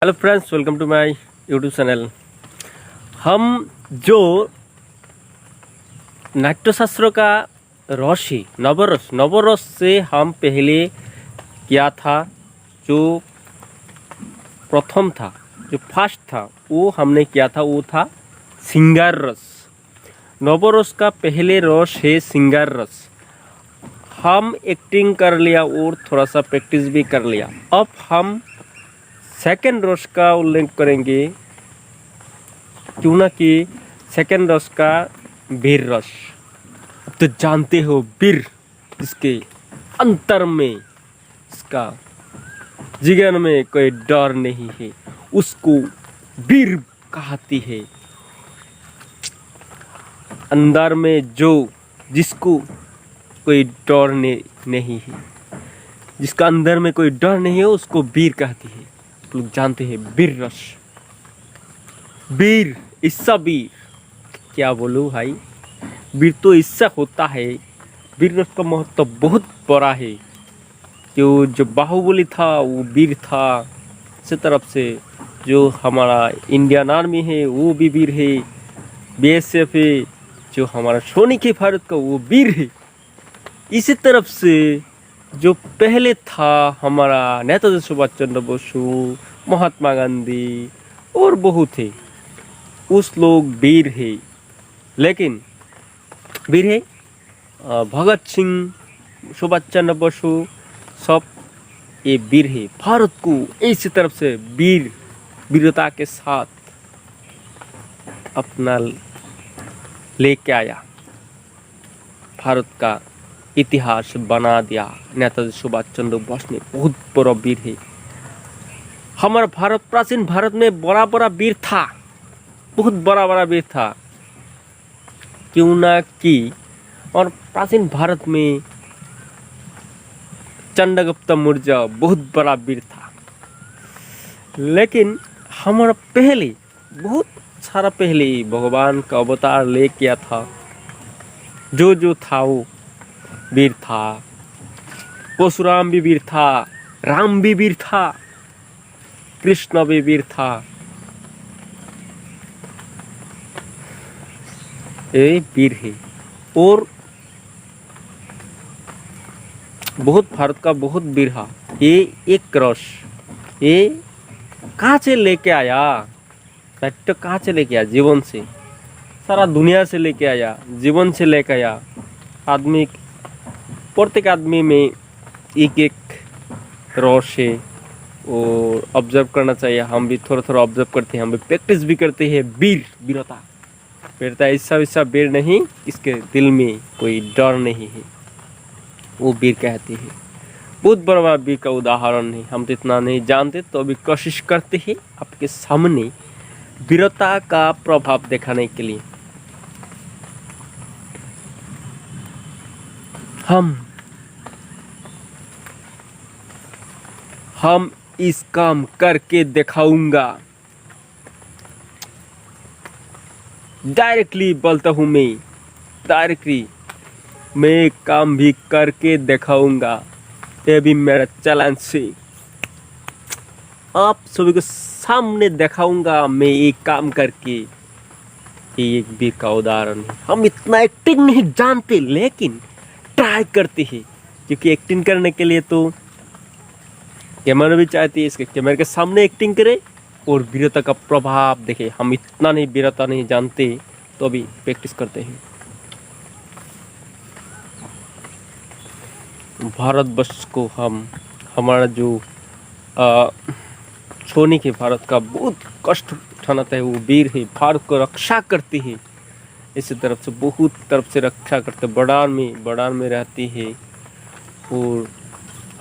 Hello friends, welcome to my YouTube channel. हम जो नाट्यशास्त्र का रस नवरस से हम पहले किया था, जो प्रथम था, जो फर्स्ट था, वो हमने किया था, वो था सिंगार रस। नवरस का पहले रस है सिंगार रस। हम एक्टिंग कर लिया और थोड़ा सा प्रैक्टिस भी कर लिया। अब हम सेकेंड रस का उल्लेख करेंगे, क्यों ना कि सेकेंड रस का वीर रस। अब तो जानते हो, वीर जिसके अंतर में, इसका जिगर में कोई डर नहीं है, उसको वीर कहती है। अंदर में जो जिसको कोई डर नहीं है, जिसका अंदर में कोई डर नहीं है, उसको वीर कहती है। आप लोग जानते हैं वीर रस। वीर, इससा वीर क्या बोलूं भाई। वीर तो इससा होता है। वीर रस का महत्व बहुत बड़ा है। जो बाहुबली था वो वीर था। इसी तरफ से जो हमारा इंडियन आर्मी है वो भी वीर है। बीएसएफ है, जो हमारा सैनिक है भारत का, वो वीर है। इसी तरफ से जो पहले था हमारा नेताजी सुभाष चंद्र बोसु, महात्मा गांधी और बहुत है, उस लोग वीर है। लेकिन वीर है भगत सिंह, सुभाष चंद्र बोसु, सब ये वीर है। भारत को इसी तरफ से वीरता के साथ अपना लेके आया, भारत का इतिहास बना दिया। नेताजी सुभाष चंद्र बोस ने बहुत बड़ा वीर है। हमारा भारत, प्राचीन भारत में बड़ा बड़ा वीर था, बहुत बड़ा बड़ा वीर था। क्यों ना कि और प्राचीन भारत में चंद्रगुप्त मौर्य बहुत बड़ा वीर था। लेकिन हमारा पहले, बहुत सारा पहले भगवान का अवतार ले किया था। जो था वो वीर था। परशुराम भी वीर था, राम भी वीर था, कृष्ण भी वीर था। ये वीर है। और बहुत भारत का बहुत वीर है। ये एक रस, ये कहाँ से लेके आया? नाट्य कहाँ से लेके आया? जीवन से, सारा दुनिया से लेके आया, जीवन से लेके आया। आदमी, प्रत्येक आदमी में एक एक रस है और ऑब्जर्व करना चाहिए। हम भी थोड़ा थोड़ा ऑब्जर्व करते हैं, हम भी प्रैक्टिस भी करते हैं। वीरता ऐसा वैसा वीर नहीं, इसके दिल में कोई डर नहीं है, वो वीर कहते हैं। बहुत बड़ा बड़ा वीर का उदाहरण है। हम तो इतना नहीं जानते, तो अभी कोशिश करते हैं आपके सामने वीरता का प्रभाव दिखाने के लिए। हम इस काम करके दिखाऊंगा। डायरेक्टली बोलता हूँ मैं, डायरेक्टली मैं काम भी करके दिखाऊंगा। ये भी मेरा चैलेंज से आप सभी को सामने दिखाऊंगा मैं एक काम करके। ये एक वीर का उदाहरण है। हम इतना एक्टिंग नहीं जानते, लेकिन ट्राई करते हैं, क्योंकि एक्टिंग करने के लिए तो कैमरा भी चाहती है। इसके कैमरे के सामने एक्टिंग करे और वीरता का प्रभाव देखे। हम इतना नहीं वीरता नहीं जानते, तो अभी प्रैक्टिस करते हैं। भारतवर्ष को हमारा जो सैनिक है भारत का, बहुत कष्ट उठाना है, वो वीर है। भारत को रक्षा करते हैं। इसी तरफ से बहुत तरफ से रक्षा करते। बड़ान में रहती है और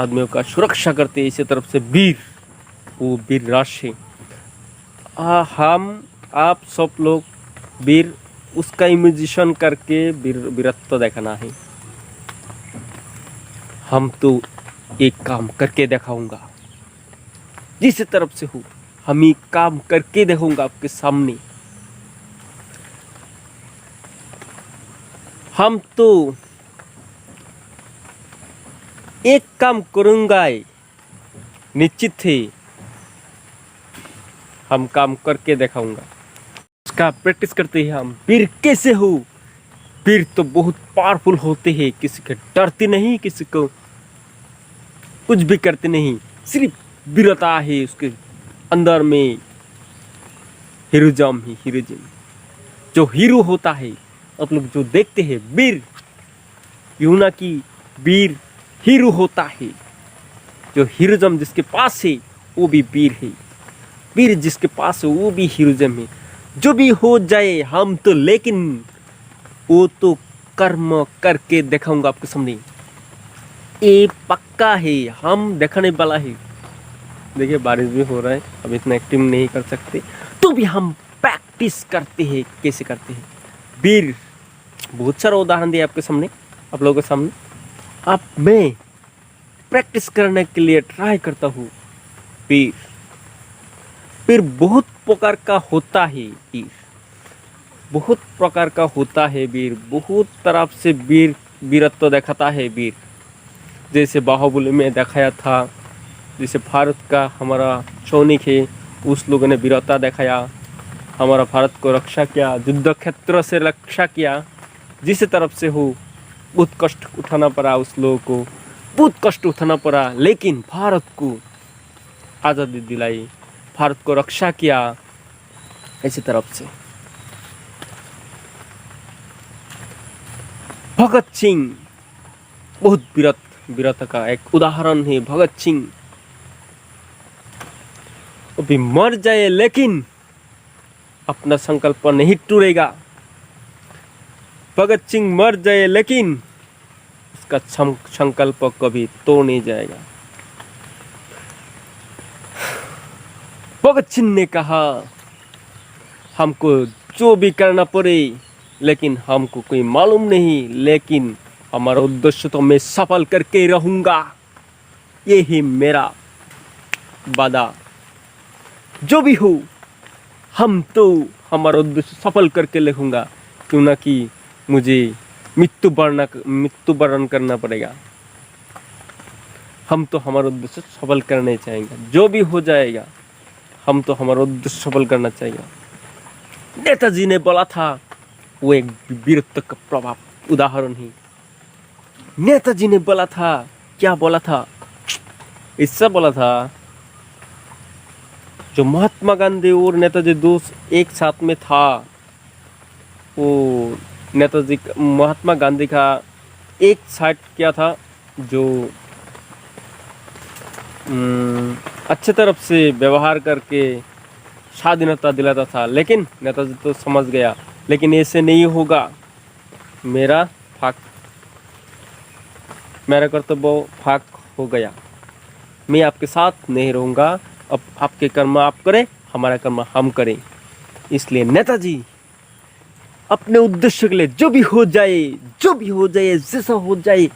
आदमियों का सुरक्षा करते हैं। इसी तरफ से वीर, वो वीर रस है। हम आप सब लोग वीर, उसका इमेजिनेशन करके वीरत्व दिखाना है। हम तो एक काम करके दिखाऊंगा, जिस तरफ से हो, हम एक काम करके दिखाऊंगा आपके सामने। हम तो एक काम करूंगा, निश्चित है। हम काम करके दिखाऊंगा। उसका प्रैक्टिस करते हैं हम। वीर कैसे हो? वीर तो बहुत पावरफुल होते हैं, किसी के डरते नहीं, किसी को कुछ भी करते नहीं, सिर्फ वीरता है उसके अंदर में। हीरोइज्म ही हीरोइज्म। जो हीरो होता है, आप लोग जो देखते हैं वीर, यूं ना कि वीर हीरो होता है। जो हीरोइज्म जिसके पास है वो भी वीर है, वीर जिसके पास है वो भी हीरोइज्म है। जो भी हो जाए हम तो, लेकिन वो तो कर्म करके दिखाऊंगा आपके सामने, ये पक्का है, हम दिखाने वाला है। देखिए बारिश भी हो रहा है, अब इतना एक्टिंग नहीं कर सकते, तो भी हम प्रैक्टिस करते हैं। कैसे करते हैं वीर? बहुत सारा उदाहरण दिया आपके सामने, आप लोगों के सामने। अब मैं प्रैक्टिस करने के लिए ट्राई करता हूँ। वीर, वीर बहुत प्रकार का होता है। वीर बहुत प्रकार का होता है। वीर बहुत तरफ से वीर वीरत्व दिखाता है। वीर जैसे बाहुबली में दिखाया था, जैसे भारत का हमारा सैनिक है, उस लोगों ने वीरता दिखाया, हमारा भारत को रक्षा किया, युद्ध क्षेत्र से रक्षा किया। जिस तरफ से हो बहुत कष्ट उठाना पड़ा, उस लोगों को बहुत कष्ट उठाना पड़ा, लेकिन भारत को आज़ादी दिलाई, भारत को रक्षा किया। ऐसी तरफ से भगत सिंह बहुत वीरता का एक उदाहरण है। भगत सिंह अभी मर जाए लेकिन अपना संकल्प नहीं टूटेगा। भगत सिंह मर जाए लेकिन उसका संकल्प कभी तोड़ नहीं जाएगा। भगत सिंह ने कहा हमको जो भी करना पड़े, लेकिन हमको कोई मालूम नहीं, लेकिन हमारा उद्देश्य तो मैं सफल करके रहूंगा, ये ही मेरा वादा। जो भी हो हम तो हमारा उद्देश्य सफल करके रहूंगा, क्यों ना कि मुझे मृत्यु वरण करना पड़ेगा। हम तो हमारा उद्देश्य सफल करना चाहेंगे, जो भी हो जाएगा हम तो हमारा उद्देश्य सफल करना चाहिए। नेताजी ने बोला था, वो एक वीरत्व का प्रभाव उदाहरण ही। नेताजी ने बोला था, क्या बोला था? इससे बोला था, जो महात्मा गांधी और नेताजी दोस्त एक साथ में था, वो नेताजी महात्मा गांधी का एक साइड क्या था, जो अच्छे तरफ से व्यवहार करके स्वाधीनता दिलाता था, लेकिन नेताजी तो समझ गया, लेकिन ऐसे नहीं होगा, मेरा कर्तव्य फाक हो गया, मैं आपके साथ नहीं रहूँगा, अब आपके कर्म आप करें, हमारा कर्म हम करें। इसलिए नेताजी अपने उद्देश्य के लिए जो भी हो जाए, जैसा हो जाए,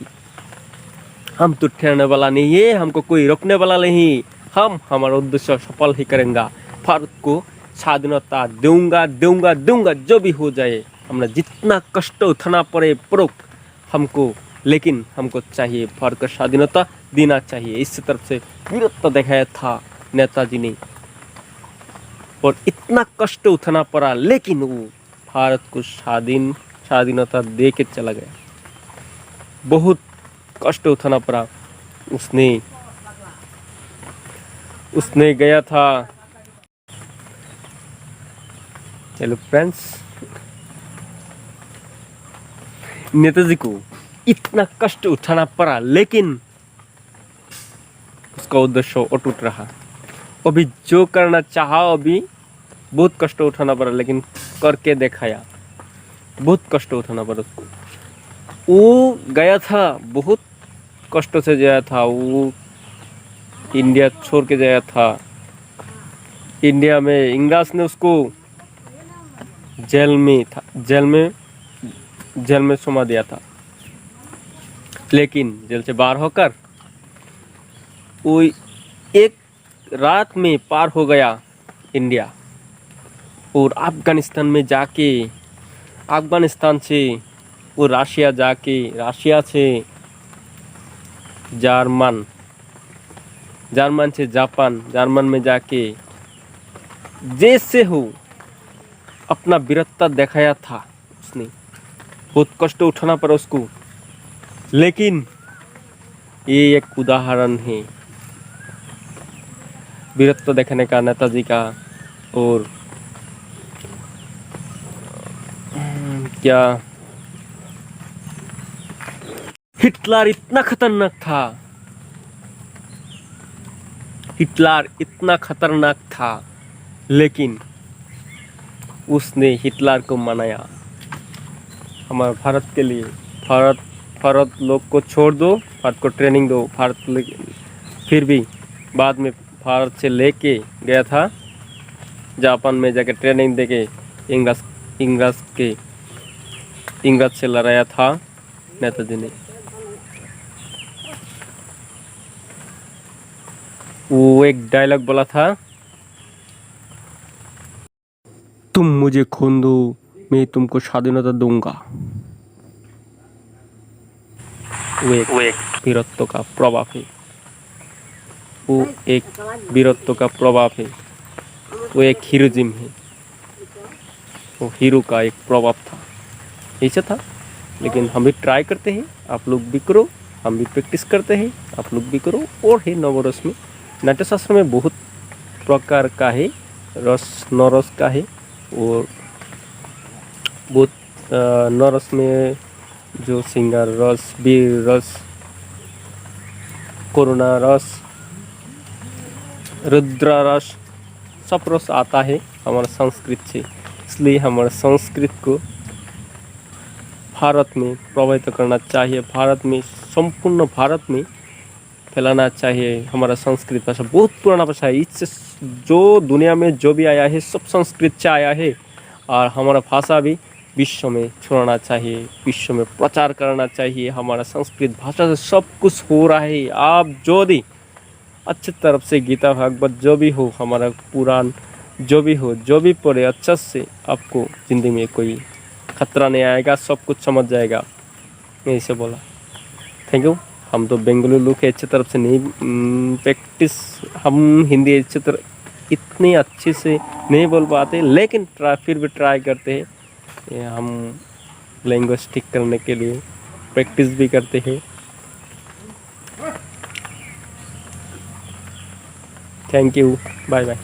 हम तो ठहरने वाला नहीं है, हमको कोई रोकने वाला नहीं, हम हमारा उद्देश्य सफल ही करेंगे। भारत को स्वाधीनता दूंगा, जो भी हो जाए, हमने जितना कष्ट उठाना पड़े पड़ो हमको, लेकिन हमको चाहिए भारत को स्वाधीनता देना चाहिए। इस तरफ से वीरत्व दिखाया था नेताजी ने, और इतना कष्ट उठाना पड़ा, लेकिन वो भारत को स्वाधीनता दे के चला गया। बहुत कष्ट उठाना पड़ा, उसने गया था। चलो फ्रेंड्स, नेताजी को इतना कष्ट उठाना पड़ा, लेकिन उसका उद्देश्य अटूट रहा। अभी जो करना चाहा, अभी बहुत कष्ट उठाना पड़ा, लेकिन करके दिखाया। बहुत कष्ट उठाना पड़ा उसको। वो गया था, बहुत कष्ट से गया था, वो इंडिया छोड़ के गया था। इंडिया में इंग्लिश ने उसको जेल में सुमा दिया था, लेकिन जेल से बाहर होकर वो एक रात में पार हो गया इंडिया, और अफगानिस्तान से वो रशिया से जर्मन से जापान, जर्मन में जाके जैसे हो अपना वीरत्व दिखाया था उसने। बहुत कष्ट उठाना पड़ा उसको, लेकिन ये एक उदाहरण है वीरत्व दिखाने का नेताजी का। और क्या हिटलर इतना खतरनाक था, हिटलर इतना खतरनाक था, लेकिन उसने हिटलर को मनाया हमारे भारत के लिए। भारत लोग को छोड़ दो, भारत को ट्रेनिंग दो। फिर भी बाद में भारत से लेके गया था जापान में, जाके ट्रेनिंग देके इंग्रज से लड़ाया था नेताजी ने। वो एक डायलॉग बोला था, तुम मुझे खून दो, मैं तुमको स्वाधीनता दूंगा। वो एक वीरत्व का प्रभाव है, वो एक वीरत्व का प्रभाव है, वो एक हीरोइज्म है, वो हीरो का एक प्रभाव था, ऐसा था। लेकिन हम भी ट्राई करते हैं, आप लोग भी करो, हम भी प्रैक्टिस करते हैं, आप लोग भी करो। और है नवरस में, नाट्यशास्त्र में बहुत प्रकार का है, रस नरस का है। और बहुत नरस में जो सिंगार रस, वीर रस, करुणा रस, रुद्र रस, सब रस आता है हमारा संस्कृत से। इसलिए हमारे संस्कृत को भारत में प्रभावित करना चाहिए, भारत में, संपूर्ण भारत में फैलाना चाहिए। हमारा संस्कृत भाषा बहुत पुराना भाषा है, इससे जो दुनिया में जो भी आया है सब संस्कृत से आया है। और हमारा भाषा भी विश्व में छोड़ना चाहिए, विश्व में प्रचार करना चाहिए। हमारा संस्कृत भाषा से सब कुछ हो रहा है। आप जो भी अच्छी तरफ से गीता भागवत जो भी हो, हमारा पुराण जो भी हो, जो भी पढ़े अच्छा से, आपको ज़िंदगी में कोई खतरा नहीं आएगा, सब कुछ समझ जाएगा। मैं इसे बोला। Thank you. हम तो बेंगलुरु लोग के अच्छी तरफ से नहीं प्रैक्टिस, हम हिंदी अच्छी तरह इतनी अच्छे से नहीं बोल पाते, लेकिन फिर भी ट्राई करते हैं। हम लैंग्वेज ठीक करने के लिए प्रैक्टिस भी करते हैं। Thank you, bye bye.